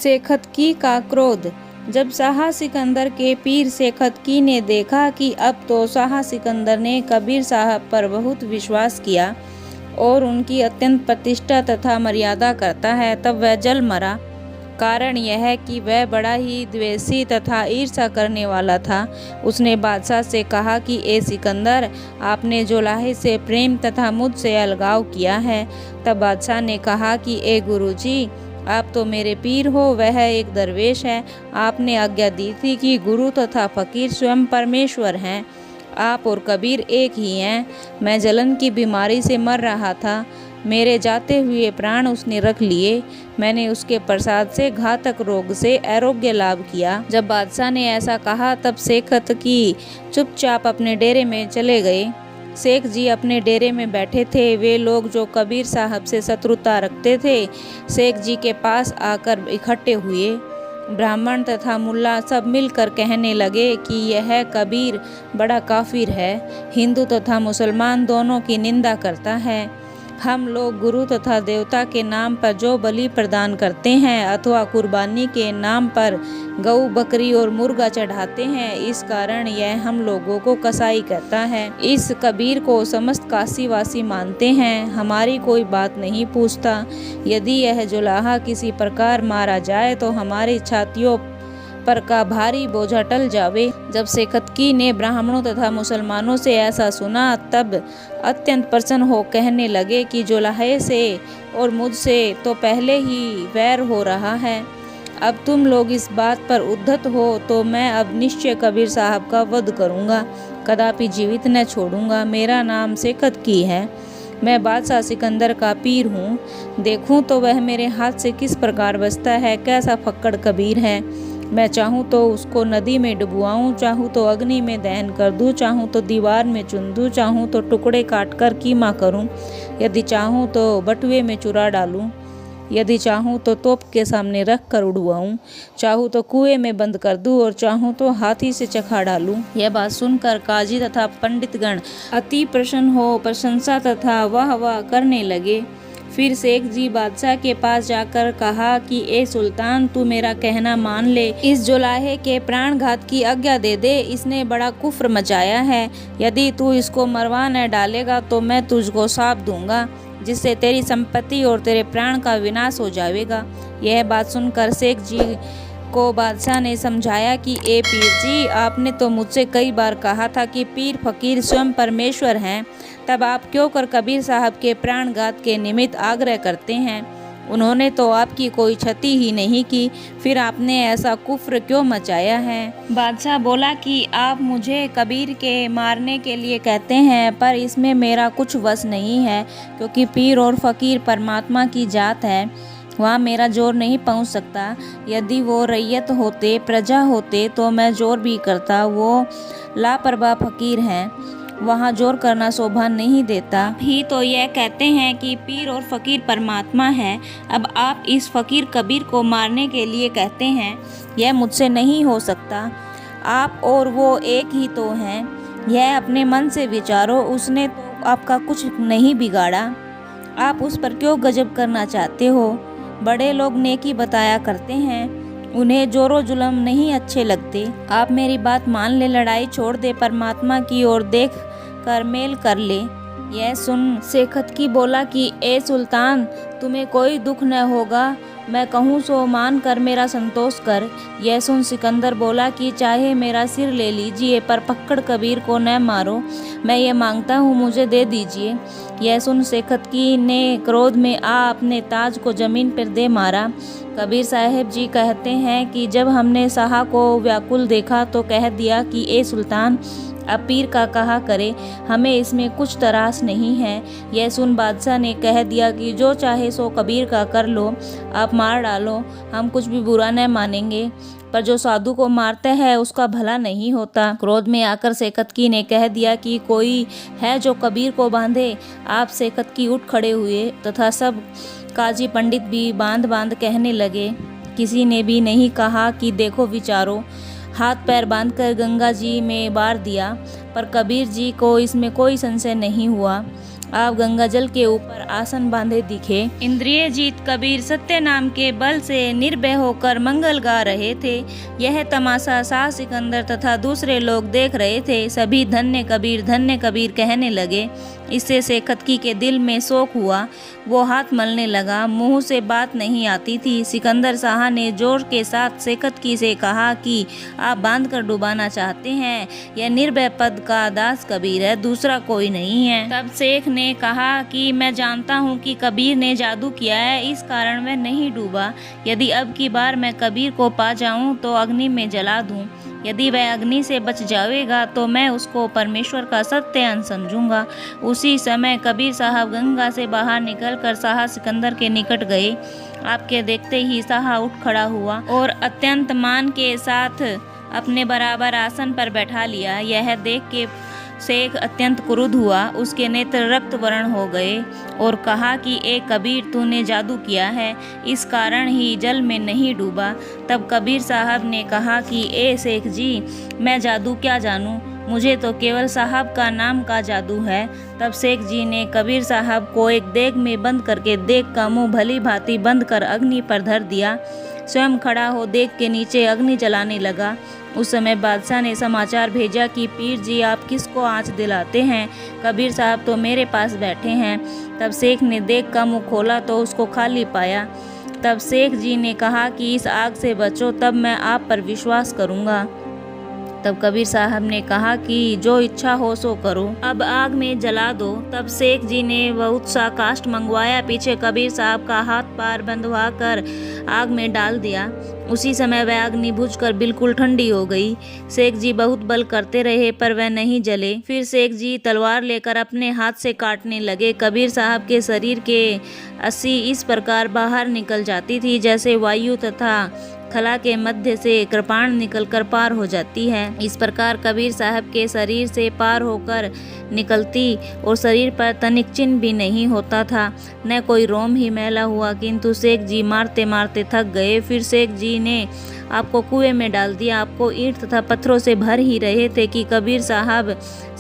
सेखतकी का क्रोध। जब शाह सिकंदर के पीर सेखतकी ने देखा कि अब तो शाह सिकंदर ने कबीर साहब पर बहुत विश्वास किया और उनकी अत्यंत प्रतिष्ठा तथा मर्यादा करता है, तब वह जल मरा। कारण यह है कि वह बड़ा ही द्वेषी तथा ईर्ष्या करने वाला था। उसने बादशाह से कहा कि ए सिकंदर, आपने जोलाहे से प्रेम तथा मुझसे अलगाव किया है। तब बादशाह ने कहा कि ए गुरुजी, आप तो मेरे पीर हो, वह एक दरवेश है। आपने आज्ञा दी थी कि गुरु तथा फकीर स्वयं परमेश्वर हैं। आप और कबीर एक ही हैं। मैं जलन की बीमारी से मर रहा था, मेरे जाते हुए प्राण उसने रख लिए। मैंने उसके प्रसाद से घातक रोग से आरोग्य लाभ किया। जब बादशाह ने ऐसा कहा तब सेखतकी चुपचाप अपने डेरे में चले गए। शेख जी अपने डेरे में बैठे थे। वे लोग जो कबीर साहब से शत्रुता रखते थे, शेख जी के पास आकर इकट्ठे हुए। ब्राह्मण तथा मुल्ला सब मिलकर कहने लगे कि यह कबीर बड़ा काफिर है, हिंदू तथा मुसलमान दोनों की निंदा करता है। हम लोग गुरु तथा देवता के नाम पर जो बलि प्रदान करते हैं अथवा कुर्बानी के नाम पर गऊ, बकरी और मुर्गा चढ़ाते हैं, इस कारण यह हम लोगों को कसाई कहता है। इस कबीर को समस्त काशीवासी मानते हैं, हमारी कोई बात नहीं पूछता। यदि यह जुलाहा किसी प्रकार मारा जाए तो हमारी छातियों पर का भारी बोझा टल जावे। जब सेखतकी ने ब्राह्मणों तथा मुसलमानों से ऐसा सुना तब अत्यंत प्रसन्न हो कहने लगे कि जुलाहे से और मुझसे तो पहले ही वैर हो रहा है। अब तुम लोग इस बात पर उद्धत हो तो मैं अब निश्चय कबीर साहब का वध करूँगा, कदापि जीवित न छोड़ूंगा। मेरा नाम सेखतकी है, मैं बादशाह सिकंदर का पीर हूँ। देखूँ तो वह मेरे हाथ से किस प्रकार बचता है, कैसा फक्कड़ कबीर है। मैं चाहूँ तो उसको नदी में डुबवाऊँ, चाहूँ तो अग्नि में दहन कर दूँ, चाहूँ तो दीवार में चुन दूँ, चाहूँ तो टुकड़े काट कर कीमा करूँ, यदि चाहूँ तो बटुए में चुरा डालूँ, यदि चाहूँ तो तोप के सामने रख कर उड़वाऊँ, चाहूँ तो कुएं में बंद कर दूँ और चाहूँ तो हाथी से चखा डालूँ। यह बात सुनकर काजी तथा पंडितगण अति प्रसन्न हो प्रशंसा तथा वाह वाह करने लगे। फिर शेख जी बादशाह के पास जाकर कहा कि ए सुल्तान, तू मेरा कहना मान ले, इस जुलाहे के प्राणघात की आज्ञा दे दे। इसने बड़ा कुफ्र मचाया है। यदि तू इसको मरवा न डालेगा तो मैं तुझको शाप दूंगा, जिससे तेरी संपत्ति और तेरे प्राण का विनाश हो जाएगा। यह बात सुनकर शेख जी को बादशाह ने समझाया कि ए पीर जी, आपने तो मुझसे कई बार कहा था कि पीर फकीर स्वयं परमेश्वर हैं, तब आप क्यों कर कबीर साहब के प्राणघात के निमित्त आग्रह करते हैं। उन्होंने तो आपकी कोई क्षति ही नहीं की, फिर आपने ऐसा कुफ्र क्यों मचाया है। बादशाह बोला कि आप मुझे कबीर के मारने के लिए कहते हैं, पर इसमें मेरा कुछ वश नहीं है, क्योंकि पीर और फकीर परमात्मा की जात है, वहाँ मेरा जोर नहीं पहुँच सकता। यदि वो रैयत होते, प्रजा होते तो मैं जोर भी करता। वो लापरवाह फकीर हैं, वहाँ जोर करना शोभा नहीं देता। आप ही तो यह कहते हैं कि पीर और फकीर परमात्मा है, अब आप इस फकीर कबीर को मारने के लिए कहते हैं, यह मुझसे नहीं हो सकता। आप और वो एक ही तो हैं, यह अपने मन से विचारो। उसने तो आपका कुछ नहीं बिगाड़ा, आप उस पर क्यों गजब करना चाहते हो। बड़े लोग नेकी बताया करते हैं, उन्हें जोरो जुल्म नहीं अच्छे लगते। आप मेरी बात मान ले, लड़ाई छोड़ दे, परमात्मा की ओर देख कर मेल कर ले। यह सुन सेखतकी बोला कि ए सुल्तान, तुम्हें कोई दुख न होगा, मैं कहूँ सो मान कर मेरा संतोष कर। यह सुन सिकंदर बोला कि चाहे मेरा सिर ले लीजिए, पर फक्कड़ कबीर को न मारो, मैं ये मांगता हूँ, मुझे दे दीजिए। यह सुन सेखतकी ने क्रोध में आ अपने ताज को जमीन पर दे मारा। कबीर साहब जी कहते हैं कि जब हमने शाह को व्याकुल देखा तो कह दिया कि ए सुल्तान, अब पीर का कहा करे, हमें इसमें कुछ तरास नहीं है। यह सुन बादशाह ने कह दिया कि जो चाहे सो कबीर का कर लो, आप मार डालो, हम कुछ भी बुरा न मानेंगे, पर जो साधु को मारते हैं उसका भला नहीं होता। क्रोध में आकर सेखतकी ने कह दिया कि कोई है जो कबीर को बांधे। आप सेखतकी उठ खड़े हुए तथा सब काजी पंडित भी बांध बांध कहने लगे। किसी ने भी नहीं कहा कि देखो विचारो, हाथ पैर बांधकर गंगा जी में बार दिया, पर कबीर जी को इसमें कोई संशय नहीं हुआ। आप गंगा जल के ऊपर आसन बांधे दिखे। इंद्रिय जीत कबीर सत्य नाम के बल से निर्भय होकर मंगल गा रहे थे। यह तमाशा शाह सिकंदर तथा दूसरे लोग देख रहे थे। सभी धन्य कबीर कहने लगे। इससे सेखतकी के दिल में शोक हुआ। वो हाथ मलने लगा। मुंह से बात नहीं आती थी। सिकंदर शाह ने जोर के साथ सेखतकी से कहा कि आप बांध कर डुबाना चाहते हैं। यह निर्भय पद का दास कबीर है, दूसरा कोई नहीं है। तब शेख ने कहा कि मैं जानता हूँ कि कबीर ने जादू किया है, इस कारण वह नहीं डूबा। यदि अब की बार मैं कबीर को पा जाऊँ तो अग्नि में जला दूँ। यदि वह अग्नि से बच जाएगा तो मैं उसको परमेश्वर का सत्य अंश समझूंगा। उसी समय कबीर साहब गंगा से बाहर निकलकर शाह सिकंदर के निकट गए। आपके देखते ही शाह उठ खड़ा हुआ और अत्यंत मान के साथ अपने बराबर आसन पर बैठा लिया। यह देख के शेख अत्यंत क्रुद्ध हुआ। उसके नेत्र रक्त वर्ण हो गए और कहा कि ए कबीर, तूने जादू किया है, इस कारण ही जल में नहीं डूबा। तब कबीर साहब ने कहा कि ए शेख जी, मैं जादू क्या जानूं, मुझे तो केवल साहब का नाम का जादू है। तब शेख जी ने कबीर साहब को एक देग में बंद करके देग का मुंह भली भांति बंद कर अग्नि पर धर दिया। स्वयं खड़ा हो देग के नीचे अग्नि जलाने लगा। उस समय बादशाह ने समाचार भेजा कि पीर जी, आप किसको आँच दिलाते हैं? कबीर साहब तो मेरे पास बैठे हैं। तब शेख ने देग का मुंह खोला तो उसको खाली पाया। तब शेख जी ने कहा कि इस आग से बचो, तब मैं आप पर विश्वास करूंगा। तब कबीर साहब ने कहा कि जो इच्छा हो सो करो, अब आग में जला दो। तब शेख जी ने बहुत सा काष्ठ मंगवाया। पीछे कबीर साहब का हाथ पार बंधवा कर आग में डाल दिया। उसी समय वह अग्नि बुझकर बिल्कुल ठंडी हो गई। शेख जी बहुत बल करते रहे पर वह नहीं जले। फिर शेख जी तलवार लेकर अपने हाथ से काटने लगे। कबीर साहब के शरीर के अस्सी इस प्रकार बाहर निकल जाती थी जैसे वायु तथा खला के मध्य से कृपाण निकलकर पार हो जाती है। इस प्रकार कबीर साहब के शरीर से पार होकर निकलती और शरीर पर तनिक चिन्ह भी नहीं होता था, न कोई रोम ही मैला हुआ। किंतु शेख जी मारते मारते थक गए। फिर शेख जी ने आपको कुएं में डाल दिया। आपको ईंट तथा पत्थरों से भर ही रहे थे कि कबीर साहब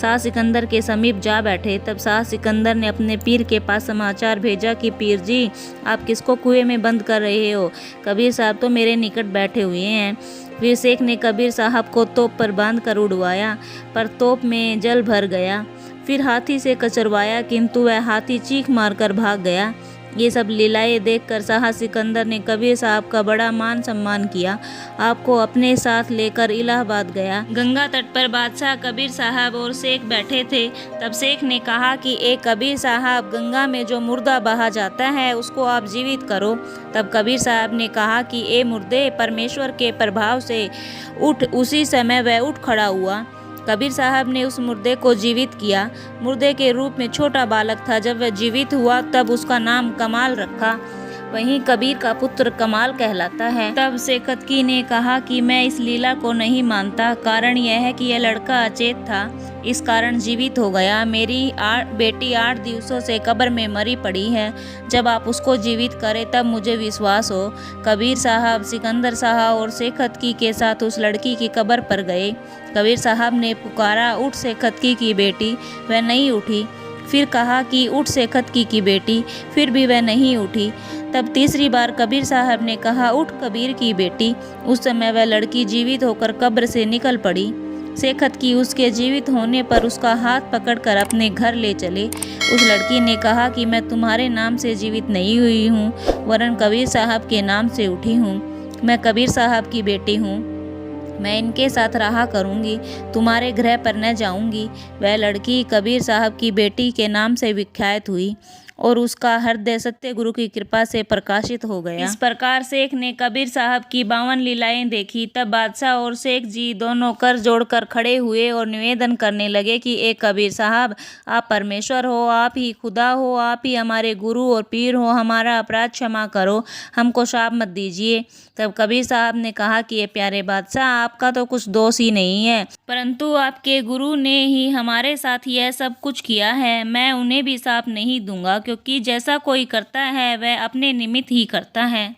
शाह सिकंदर के समीप जा बैठे। तब शाह सिकंदर ने अपने पीर के पास समाचार भेजा कि पीर जी, आप किसको कुएं में बंद कर रहे हो? कबीर साहब तो मेरे निकट बैठे हुए हैं। फिर शेख ने कबीर साहब को तोप पर बांध कर उड़वाया, पर तोप में जल भर गया। फिर हाथी से कचरवाया, किंतु वह हाथी चीख मारकर भाग गया। ये सब लीलाएं देखकर शाह सिकंदर ने कबीर साहब का बड़ा मान सम्मान किया। आपको अपने साथ लेकर इलाहाबाद गया। गंगा तट पर बादशाह, कबीर साहब और शेख बैठे थे। तब शेख ने कहा कि एक कबीर साहब, गंगा में जो मुर्दा बहा जाता है उसको आप जीवित करो। तब कबीर साहब ने कहा कि ए मुर्दे, परमेश्वर के प्रभाव से उठ। उसी समय वह उठ खड़ा हुआ। कबीर साहब ने उस मुर्दे को जीवित किया। मुर्दे के रूप में छोटा बालक था। जब वह जीवित हुआ तब उसका नाम कमाल रखा। वहीं कबीर का पुत्र कमाल कहलाता है। तब सेखतकी ने कहा कि मैं इस लीला को नहीं मानता। कारण यह है कि यह लड़का अचेत था, इस कारण जीवित हो गया। मेरी बेटी 8 दिवसों से कब्र में मरी पड़ी है। जब आप उसको जीवित करें तब मुझे विश्वास हो। कबीर साहब सिकंदर शाह और सेखतकी के साथ उस लड़की की कब्र पर गए। कबीर साहब ने पुकारा, उठ सेखतकी की बेटी। वह नहीं उठी। फिर कहा कि उठ सेखतकी की बेटी। फिर भी वह नहीं उठी। तब तीसरी बार कबीर साहब ने कहा, उठ कबीर की बेटी। उस समय वह लड़की जीवित होकर कब्र से निकल पड़ी। सेखतकी उसके जीवित होने पर उसका हाथ पकड़कर अपने घर ले चले। उस लड़की ने कहा कि मैं तुम्हारे नाम से जीवित नहीं हुई हूँ, वरन कबीर साहब के नाम से उठी हूँ। मैं कबीर साहब की बेटी हूँ। मैं इनके साथ रहा करूँगी, तुम्हारे गृह पर न जाऊँगी। वह लड़की कबीर साहब की बेटी के नाम से विख्यात हुई और उसका हृदय सत्य गुरु की कृपा से प्रकाशित हो गया। इस प्रकार शेख ने कबीर साहब की 52 लीलाएं देखी। तब बादशाह और शेख जी दोनों कर जोड़कर खड़े हुए और निवेदन करने लगे कि ए कबीर साहब, आप परमेश्वर हो, आप ही खुदा हो, आप ही हमारे गुरु और पीर हो, हमारा अपराध क्षमा करो, हमको शाप मत दीजिए। तब कबीर साहब ने कहा कि ये प्यारे बादशाह, आपका तो कुछ दोष ही नहीं है, परंतु आपके गुरु ने ही हमारे साथ यह सब कुछ किया है। मैं उन्हें भी शाप नहीं दूंगा, क्योंकि जैसा कोई करता है वह अपने निमित्त ही करता है।